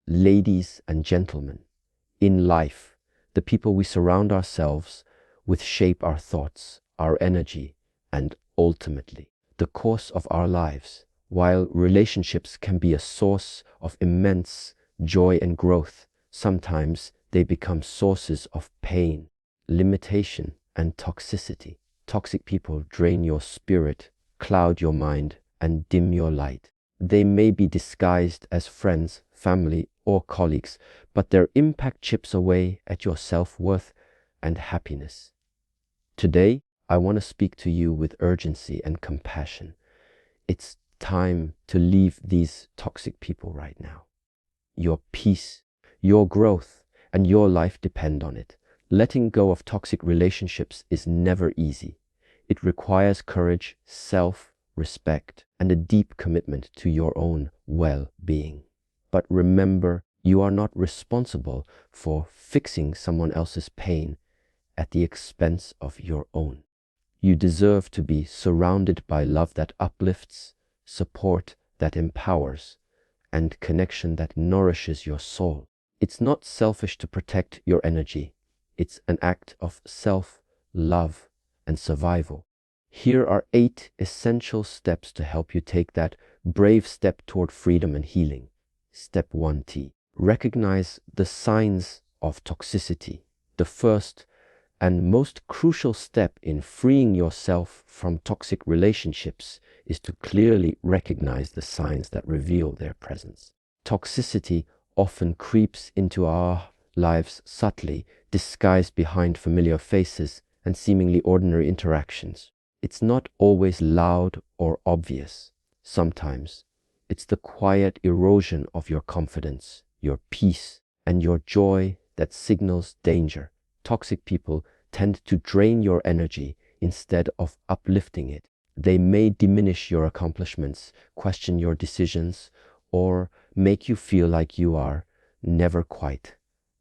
Ladies and gentlemen, in life, the people we surround ourselves with shape our thoughts, our energy, and ultimately the course of our lives. While relationships can be a source of immense joy and growth, sometimes they become sources of pain, limitation, and toxicity. Toxic people drain your spirit, cloud your mind, and dim your light. They may be disguised as friends, family, or colleagues, but their impact chips away at your self-worth and happiness. Today, I want to speak to you with urgency and compassion. It's time to leave these toxic people right now. Your peace, your growth, and your life depend on it. Letting go of toxic relationships is never easy. It requires courage, self-respect, and a deep commitment to your own well-being. But remember, you are not responsible for fixing someone else's pain at the expense of your own. You deserve to be surrounded by love that uplifts, support that empowers, and connection that nourishes your soul. It's not selfish to protect your energy. It's an act of self-love and survival. Here are 8 essential steps to help you take that brave step toward freedom and healing. Step 1T. Recognize the signs of toxicity. The first and most crucial step in freeing yourself from toxic relationships is to clearly recognize the signs that reveal their presence. Toxicity often creeps into our lives subtly, disguised behind familiar faces and seemingly ordinary interactions. It's not always loud or obvious. Sometimes it's the quiet erosion of your confidence, your peace, and your joy that signals danger. Toxic people tend to drain your energy instead of uplifting it. They may diminish your accomplishments, question your decisions, or make you feel like you are never quite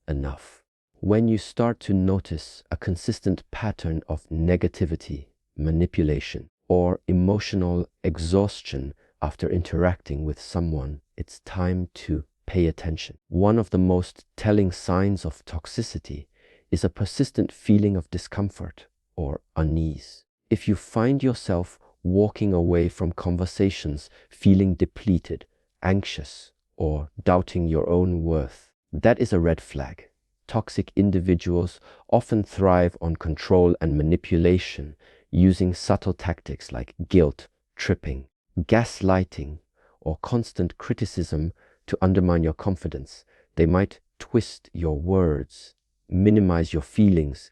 enough. When you start to notice a consistent pattern of negativity, manipulation, or emotional exhaustion after interacting with someone, it's time to pay attention. One of the most telling signs of toxicity is a persistent feeling of discomfort or unease. If you find yourself walking away from conversations feeling depleted, anxious, or doubting your own worth, that is a red flag. Toxic individuals often thrive on control and manipulation, using subtle tactics like guilt, tripping, gaslighting, or constant criticism to undermine your confidence. They might twist your words, minimize your feelings,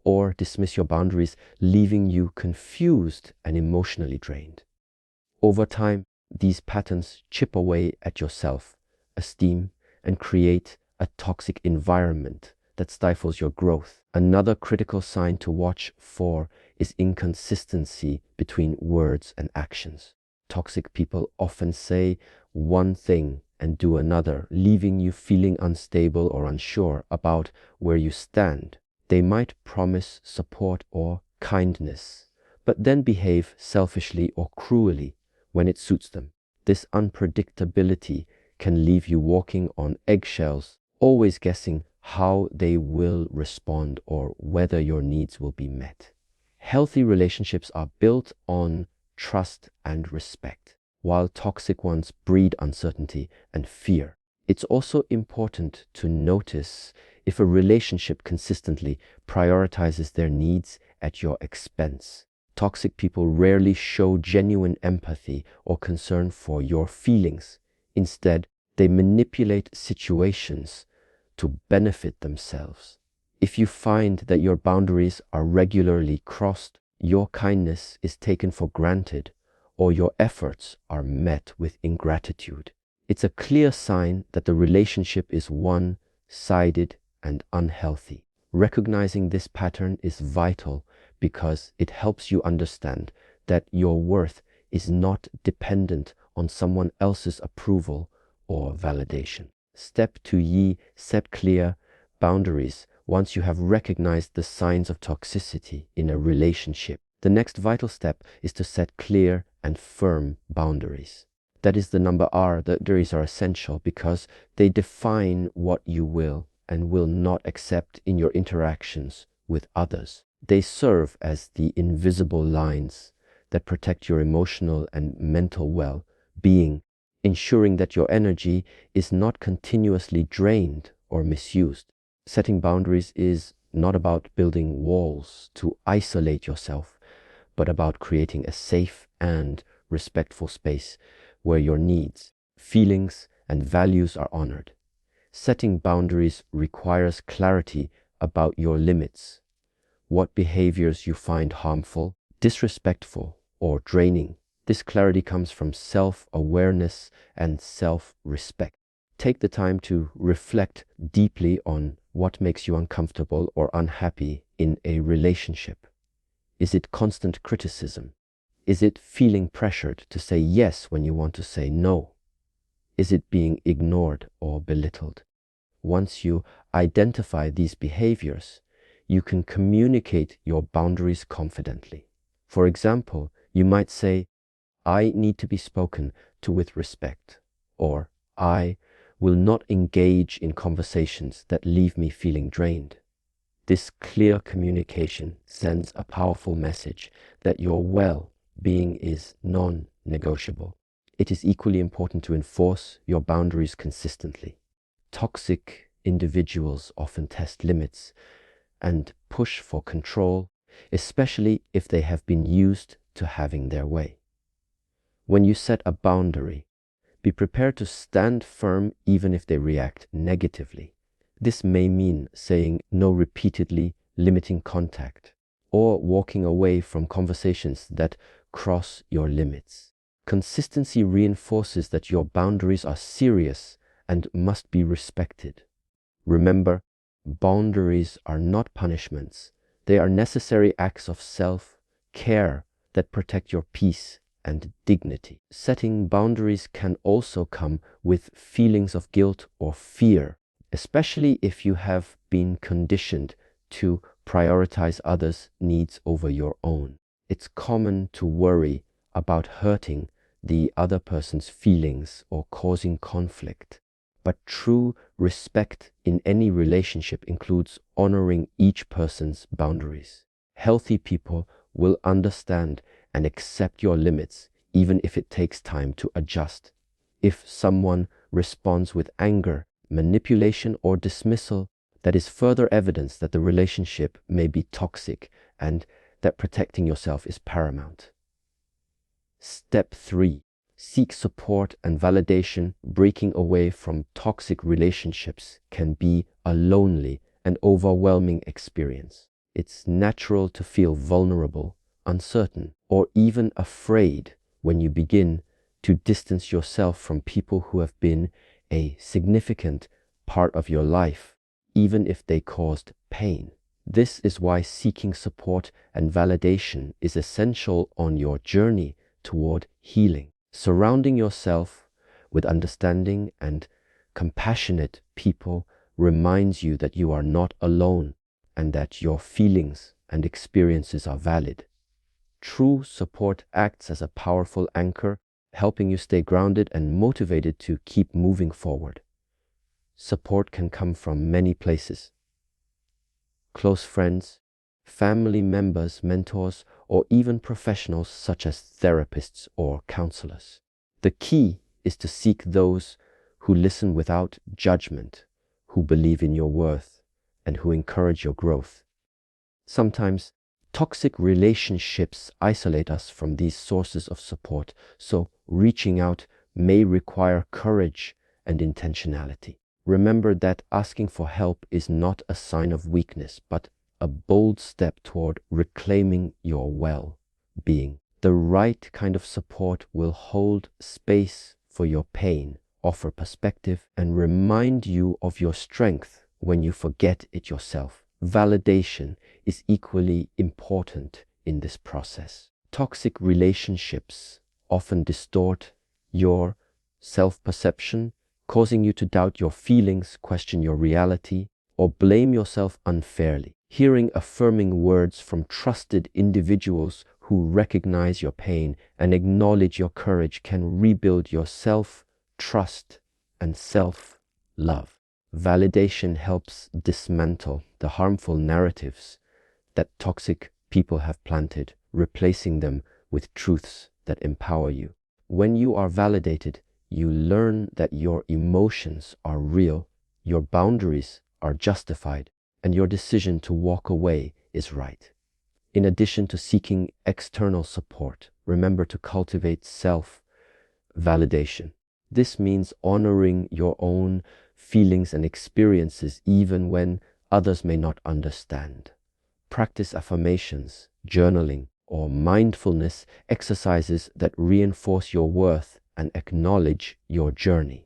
or dismiss your boundaries, leaving you confused and emotionally drained. Over time, these patterns chip away at your self-esteem and create a toxic environment that stifles your growth. Another critical sign to watch for is inconsistency between words and actions. Toxic people often say one thing and do another, leaving you feeling unstable or unsure about where you stand. They might promise support or kindness, but then behave selfishly or cruelly when it suits them. This unpredictability can leave you walking on eggshells, always guessing how they will respond or whether your needs will be met. Healthy relationships are built on trust and respect, while toxic ones breed uncertainty and fear. It's also important to notice if a relationship consistently prioritizes their needs at your expense. Toxic people rarely show genuine empathy or concern for your feelings. Instead, they manipulate situations to benefit themselves. If you find that your boundaries are regularly crossed, your kindness is taken for granted, or your efforts are met with ingratitude, it's a clear sign that the relationship is one-sided and unhealthy. Recognizing this pattern is vital because it helps you understand that your worth is not dependent on someone else's approval or validation. Step 2, set clear boundaries. Once you have recognized the signs of toxicity in a relationship, the next vital step is to set clear and firm boundaries. That is the number R. The boundaries are essential because they define what you will and will not accept in your interactions with others. They serve as the invisible lines that protect your emotional and mental well-being, ensuring that your energy is not continuously drained or misused. Setting boundaries is not about building walls to isolate yourself, but about creating a safe and respectful space where your needs, feelings, and values are honored. Setting boundaries requires clarity about your limits, what behaviors you find harmful, disrespectful, or draining. This clarity comes from self-awareness and self-respect. Take the time to reflect deeply on what makes you uncomfortable or unhappy in a relationship. Is it constant criticism? Is it feeling pressured to say yes when you want to say no? Is it being ignored or belittled? Once you identify these behaviors, you can communicate your boundaries confidently. For example, you might say, I need to be spoken to with respect, or I will not engage in conversations that leave me feeling drained. This clear communication sends a powerful message that your well-being is non-negotiable. It is equally important to enforce your boundaries consistently. Toxic individuals often test limits and push for control, especially if they have been used to having their way. When you set a boundary, be prepared to stand firm even if they react negatively. This may mean saying no repeatedly, limiting contact, or walking away from conversations that cross your limits. Consistency reinforces that your boundaries are serious and must be respected. Remember, boundaries are not punishments. They are necessary acts of self-care that protect your peace and dignity. Setting boundaries can also come with feelings of guilt or fear, especially if you have been conditioned to prioritize others' needs over your own. It's common to worry about hurting the other person's feelings or causing conflict. But true respect in any relationship includes honoring each person's boundaries. Healthy people will understand and accept your limits, even if it takes time to adjust. If someone responds with anger, manipulation, or dismissal, that is further evidence that the relationship may be toxic and that protecting yourself is paramount. Step 3. Seek support and validation. Breaking away from toxic relationships can be a lonely and overwhelming experience. It's natural to feel vulnerable, uncertain, or even afraid when you begin to distance yourself from people who have been a significant part of your life, even if they caused pain. This is why seeking support and validation is essential on your journey toward healing. Surrounding yourself with understanding and compassionate people reminds you that you are not alone and that your feelings and experiences are valid. True support acts as a powerful anchor, helping you stay grounded and motivated to keep moving forward. Support can come from many places: close friends, family members, mentors, or even professionals such as therapists or counselors. The key is to seek those who listen without judgment, who believe in your worth, and who encourage your growth. Sometimes toxic relationships isolate us from these sources of support, so reaching out may require courage and intentionality. Remember that asking for help is not a sign of weakness, but a bold step toward reclaiming your well-being. The right kind of support will hold space for your pain, offer perspective, and remind you of your strength when you forget it yourself. Validation is equally important in this process. Toxic relationships often distort your self-perception, causing you to doubt your feelings, question your reality, or blame yourself unfairly. Hearing affirming words from trusted individuals who recognize your pain and acknowledge your courage can rebuild your self-trust and self-love. Validation helps dismantle the harmful narratives that toxic people have planted, replacing them with truths that empower you. When you are validated, you learn that your emotions are real, your boundaries are justified, and your decision to walk away is right. In addition to seeking external support, remember to cultivate self-validation. This means honoring your own feelings and experiences even when others may not understand. Practice affirmations, journaling, or mindfulness exercises that reinforce your worth and acknowledge your journey.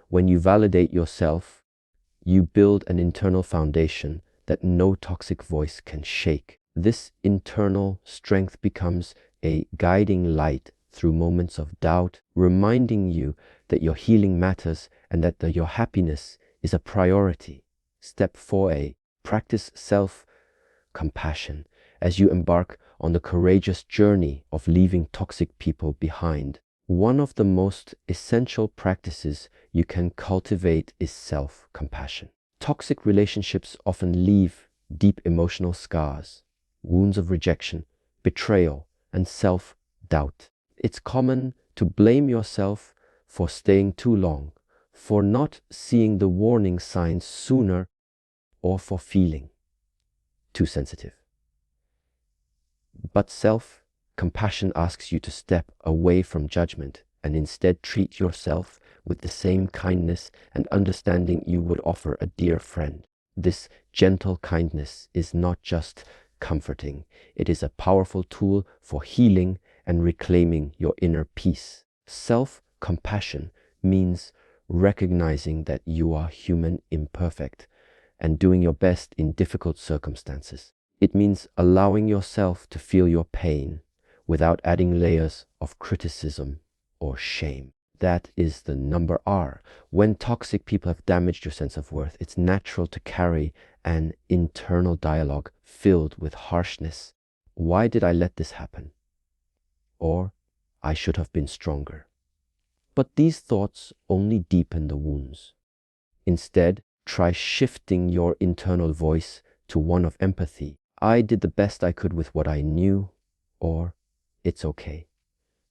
When you validate yourself, you build an internal foundation that no toxic voice can shake. This internal strength becomes a guiding light through moments of doubt, reminding you that your healing matters and that your happiness is a priority. Step 4a, practice self-compassion as you embark on the courageous journey of leaving toxic people behind. One of the most essential practices you can cultivate is self-compassion. Toxic relationships often leave deep emotional scars, wounds of rejection, betrayal, and self-doubt. It's common to blame yourself for staying too long, for not seeing the warning signs sooner, or for feeling too sensitive. But self-compassion asks you to step away from judgment and instead treat yourself with the same kindness and understanding you would offer a dear friend. This gentle kindness is not just comforting, it is a powerful tool for healing and reclaiming your inner peace. Self-compassion means recognizing that you are human, imperfect, and doing your best in difficult circumstances. It means allowing yourself to feel your pain without adding layers of criticism or shame. That is the number R. When toxic people have damaged your sense of worth, it's natural to carry an internal dialogue filled with harshness. Why did I let this happen? Or, I should have been stronger. But these thoughts only deepen the wounds. Instead, try shifting your internal voice to one of empathy. I did the best I could with what I knew, or it's okay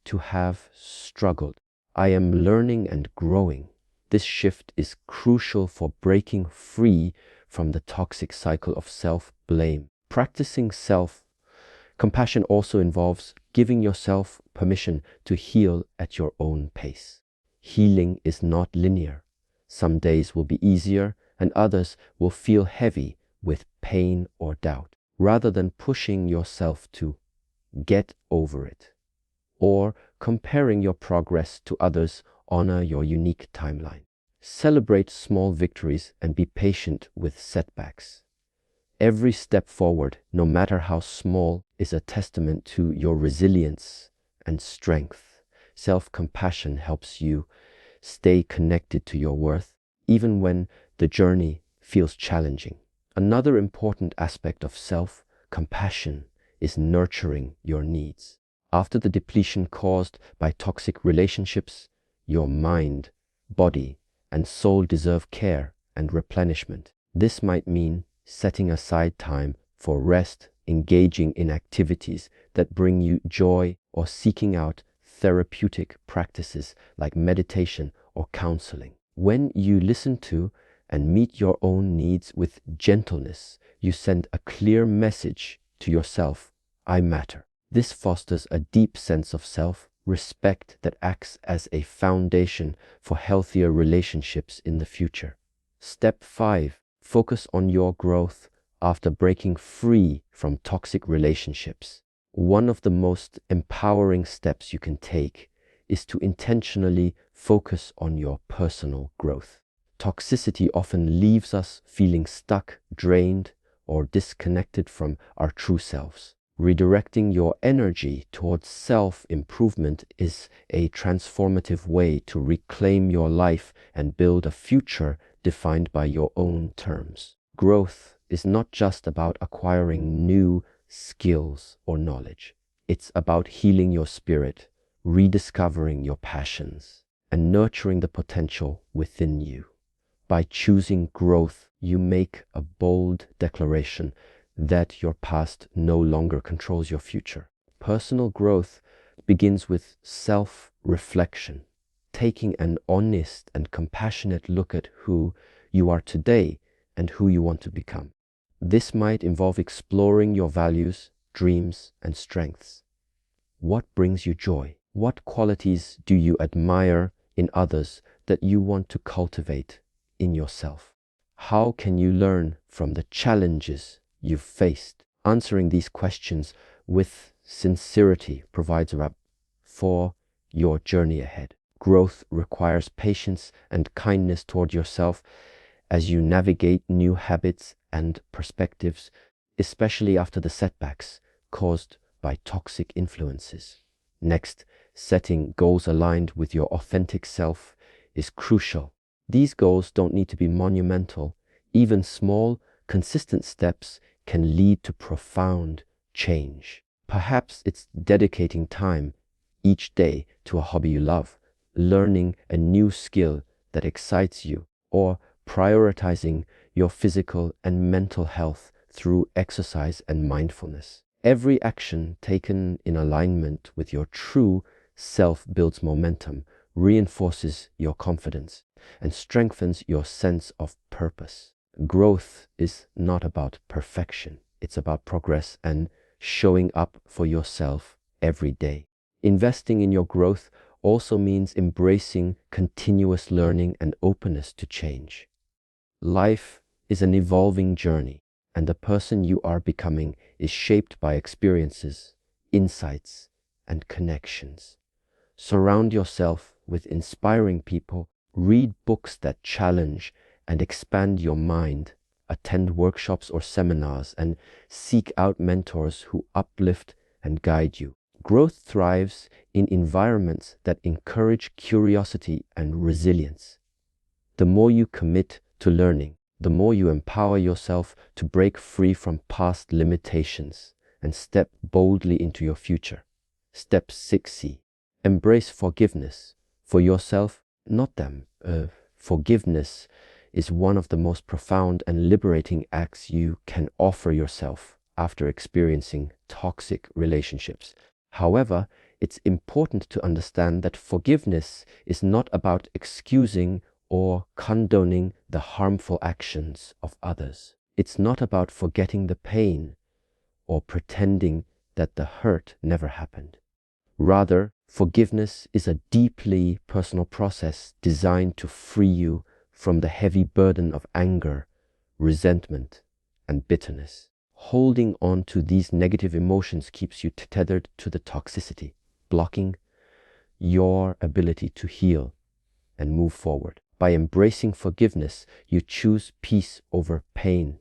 to have struggled. I am learning and growing. This shift is crucial for breaking free from the toxic cycle of self-blame. Practicing self-compassion also involves giving yourself permission to heal at your own pace. Healing is not linear. Some days will be easier and others will feel heavy with pain or doubt. Rather than pushing yourself to get over it or comparing your progress to others, honor your unique timeline. Celebrate small victories and be patient with setbacks. Every step forward, no matter how small, is a testament to your resilience and strength. Self-compassion helps you stay connected to your worth, even when the journey feels challenging. Another important aspect of self-compassion is nurturing your needs. After the depletion caused by toxic relationships, your mind, body, and soul deserve care and replenishment. This might mean setting aside time for rest, engaging in activities that bring you joy, or seeking out therapeutic practices like meditation or counseling. When you listen to and meet your own needs with gentleness, you send a clear message to yourself: I matter. This fosters a deep sense of self-respect that acts as a foundation for healthier relationships in the future. Step 5. Focus on your growth after breaking free from toxic relationships. One of the most empowering steps you can take is to intentionally focus on your personal growth. Toxicity often leaves us feeling stuck, drained, or disconnected from our true selves. Redirecting your energy towards self-improvement is a transformative way to reclaim your life and build a future defined by your own terms. Growth is not just about acquiring new skills or knowledge. It's about healing your spirit, rediscovering your passions, and nurturing the potential within you. By choosing growth, you make a bold declaration that your past no longer controls your future. Personal growth begins with self-reflection, taking an honest and compassionate look at who you are today and who you want to become. This might involve exploring your values, dreams, and strengths. What brings you joy? What qualities do you admire in others that you want to cultivate in yourself? How can you learn from the challenges you've faced? Answering these questions with sincerity provides a wrap for your journey ahead. Growth requires patience and kindness toward yourself as you navigate new habits and perspectives, especially after the setbacks caused by toxic influences. Next, setting goals aligned with your authentic self is crucial. These goals don't need to be monumental. Even small, consistent steps can lead to profound change. Perhaps it's dedicating time each day to a hobby you love, learning a new skill that excites you, or prioritizing your physical and mental health through exercise and mindfulness. Every action taken in alignment with your true self builds momentum, reinforces your confidence, and strengthens your sense of purpose. Growth is not about perfection. It's about progress and showing up for yourself every day. Investing in your growth also means embracing continuous learning and openness to change. Life is an evolving journey, and the person you are becoming is shaped by experiences, insights, and connections. Surround yourself with inspiring people, read books that challenge and expand your mind, attend workshops or seminars, and seek out mentors who uplift and guide you. Growth thrives in environments that encourage curiosity and resilience. The more you commit to learning, the more you empower yourself to break free from past limitations and step boldly into your future. Step 6C. Embrace forgiveness for yourself, not them. Forgiveness is one of the most profound and liberating acts you can offer yourself after experiencing toxic relationships. However, it's important to understand that forgiveness is not about excusing or condoning the harmful actions of others. It's not about forgetting the pain or pretending that the hurt never happened. Rather, forgiveness is a deeply personal process designed to free you from the heavy burden of anger, resentment, and bitterness. Holding on to these negative emotions keeps you tethered to the toxicity, blocking your ability to heal and move forward. By embracing forgiveness, you choose peace over pain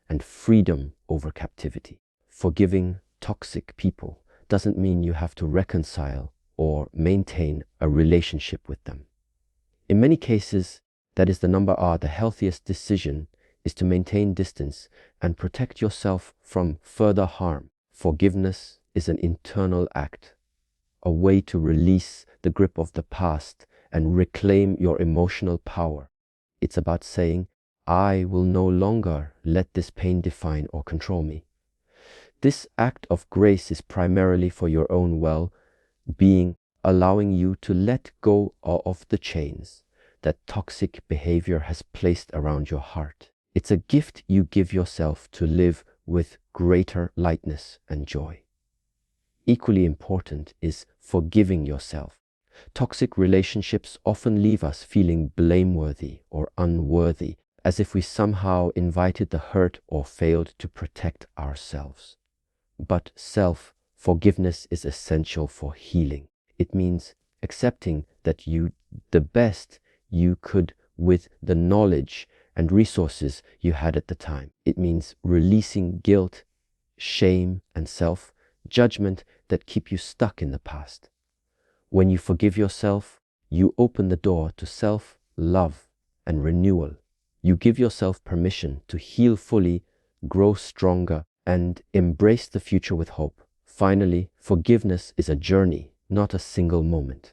and freedom over captivity. Forgiving toxic people doesn't mean you have to reconcile or maintain a relationship with them. In many cases, that is the healthiest decision is to maintain distance and protect yourself from further harm. Forgiveness is an internal act, a way to release the grip of the past and reclaim your emotional power. It's about saying, I will no longer let this pain define or control me. This act of grace is primarily for your own well-being, allowing you to let go of the chains that toxic behavior has placed around your heart. It's a gift you give yourself to live with greater lightness and joy. Equally important is forgiving yourself. Toxic relationships often leave us feeling blameworthy or unworthy, as if we somehow invited the hurt or failed to protect ourselves. But self-forgiveness is essential for healing. It means accepting that you did the best you could with the knowledge and resources you had at the time. It means releasing guilt, shame, and self-judgment that keep you stuck in the past. When you forgive yourself, you open the door to self-love and renewal. You give yourself permission to heal fully, grow stronger, and embrace the future with hope. Finally, forgiveness is a journey, not a single moment.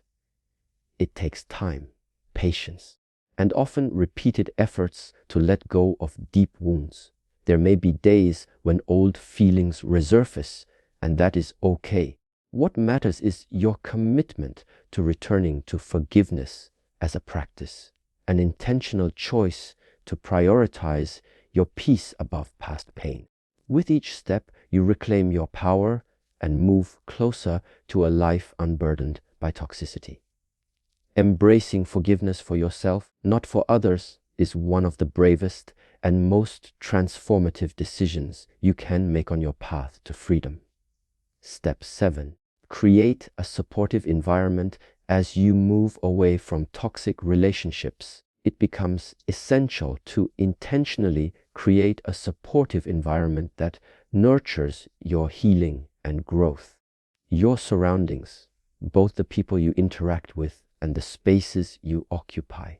It takes time, patience, and often repeated efforts to let go of deep wounds. There may be days when old feelings resurface, and that is okay. What matters is your commitment to returning to forgiveness as a practice, an intentional choice to prioritize your peace above past pain. With each step, you reclaim your power and move closer to a life unburdened by toxicity. Embracing forgiveness for yourself, not for others, is one of the bravest and most transformative decisions you can make on your path to freedom. Step 7. Create a supportive environment as you move away from toxic relationships. It becomes essential to intentionally create a supportive environment that nurtures your healing and growth. Your surroundings, both the people you interact with and the spaces you occupy,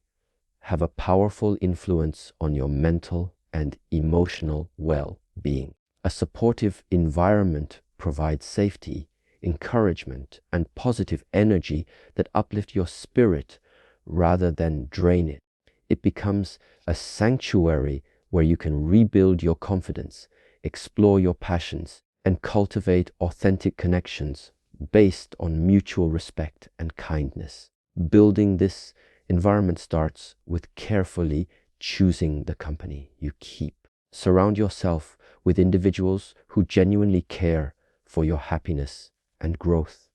have a powerful influence on your mental and emotional well-being. A supportive environment provides safety, encouragement, and positive energy that uplift your spirit rather than drain it. It becomes a sanctuary where you can rebuild your confidence, explore your passions, and cultivate authentic connections based on mutual respect and kindness. Building this environment starts with carefully choosing the company you keep. Surround yourself with individuals who genuinely care for your happiness and growth,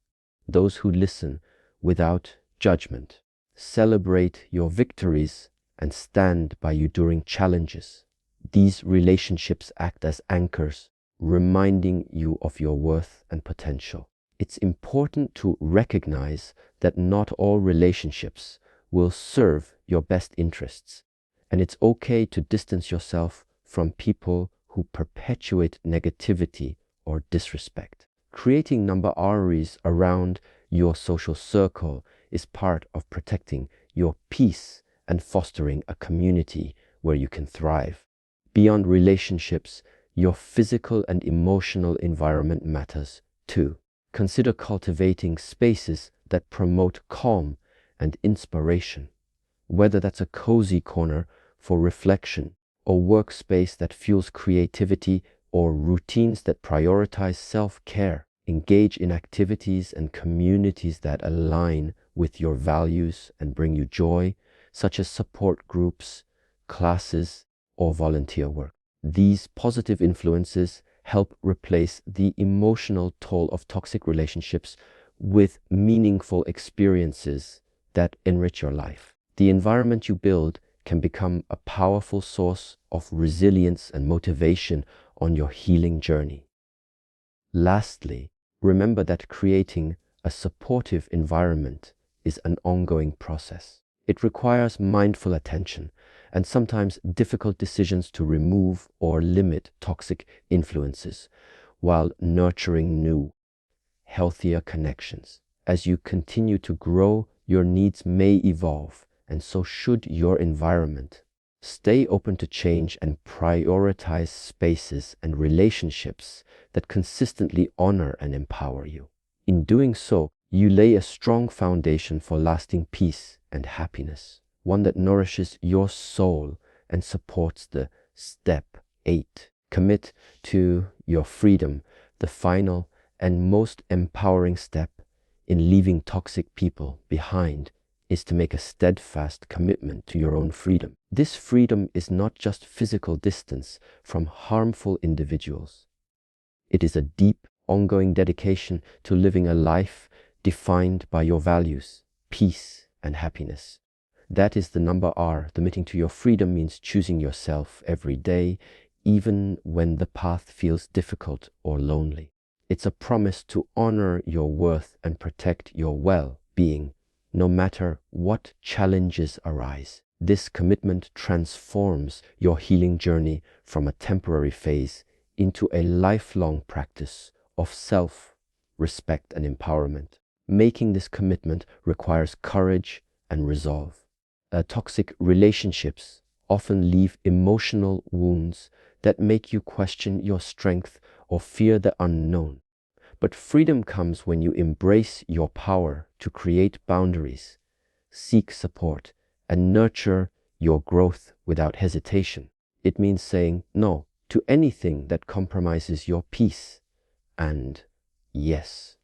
those who listen without judgment, celebrate your victories, and stand by you during challenges. These relationships act as anchors, reminding you of your worth and potential. It's important to recognize that not all relationships will serve your best interests, and it's okay to distance yourself from people who perpetuate negativity or disrespect. Creating number REs around your social circle is part of protecting your peace and fostering a community where you can thrive. Beyond relationships, your physical and emotional environment matters too. Consider cultivating spaces that promote calm and inspiration, whether that's a cozy corner for reflection, a workspace that fuels creativity, or routines that prioritize self-care. Engage in activities and communities that align with your values and bring you joy, such as support groups, classes, or volunteer work. These positive influences help replace the emotional toll of toxic relationships with meaningful experiences that enrich your life. The environment you build can become a powerful source of resilience and motivation on your healing journey. Lastly, remember that creating a supportive environment is an ongoing process. It requires mindful attention and sometimes difficult decisions to remove or limit toxic influences while nurturing new, healthier connections. As you continue to grow, your needs may evolve, and so should your environment. Stay open to change and prioritize spaces and relationships that consistently honor and empower you. In doing so, you lay a strong foundation for lasting peace and happiness, one that nourishes your soul and supports the Step 8. Commit to your freedom, the final and most empowering step in leaving toxic people behind is to make a steadfast commitment to your own freedom. This freedom is not just physical distance from harmful individuals. It is a deep, ongoing dedication to living a life defined by your values, peace, and happiness. That is the number R. Committing to your freedom means choosing yourself every day, even when the path feels difficult or lonely. It's a promise to honor your worth and protect your well-being, no matter what challenges arise. This commitment transforms your healing journey from a temporary phase into a lifelong practice of self-respect and empowerment. Making this commitment requires courage and resolve. Toxic relationships often leave emotional wounds that make you question your strength or fear the unknown. But freedom comes when you embrace your power to create boundaries, seek support, and nurture your growth without hesitation. It means saying no to anything that compromises your peace, and yes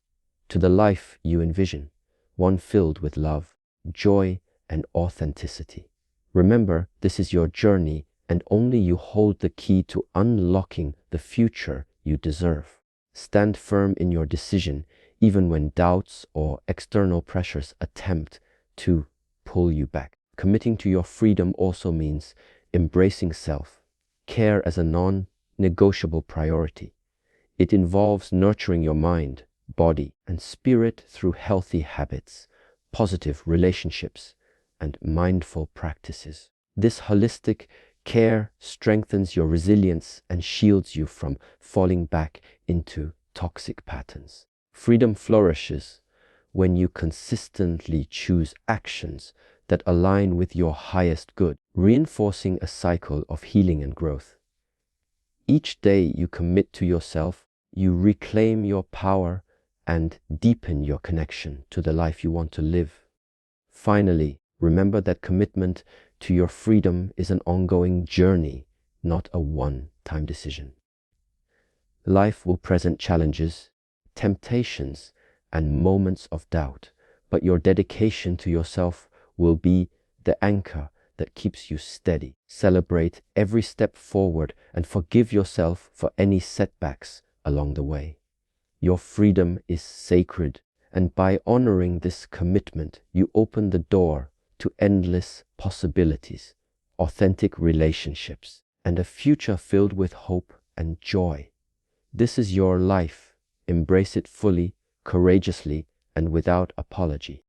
to the life you envision, one filled with love, joy, and authenticity. Remember, this is your journey, and only you hold the key to unlocking the future you deserve. Stand firm in your decision, even when doubts or external pressures attempt to pull you back. Committing to your freedom also means embracing self-care as a non-negotiable priority. It involves nurturing your mind, body, and spirit through healthy habits, positive relationships, and mindful practices. This holistic care strengthens your resilience and shields you from falling back into toxic patterns. Freedom flourishes when you consistently choose actions that align with your highest good, reinforcing a cycle of healing and growth. Each day you commit to yourself, you reclaim your power and deepen your connection to the life you want to live. Finally, remember that commitment to your freedom is an ongoing journey, not a one-time decision. Life will present challenges, temptations, and moments of doubt, but your dedication to yourself will be the anchor that keeps you steady. Celebrate every step forward and forgive yourself for any setbacks along the way. Your freedom is sacred, and by honoring this commitment, you open the door to endless possibilities, authentic relationships, and a future filled with hope and joy. This is your life. Embrace it fully, courageously, and without apology.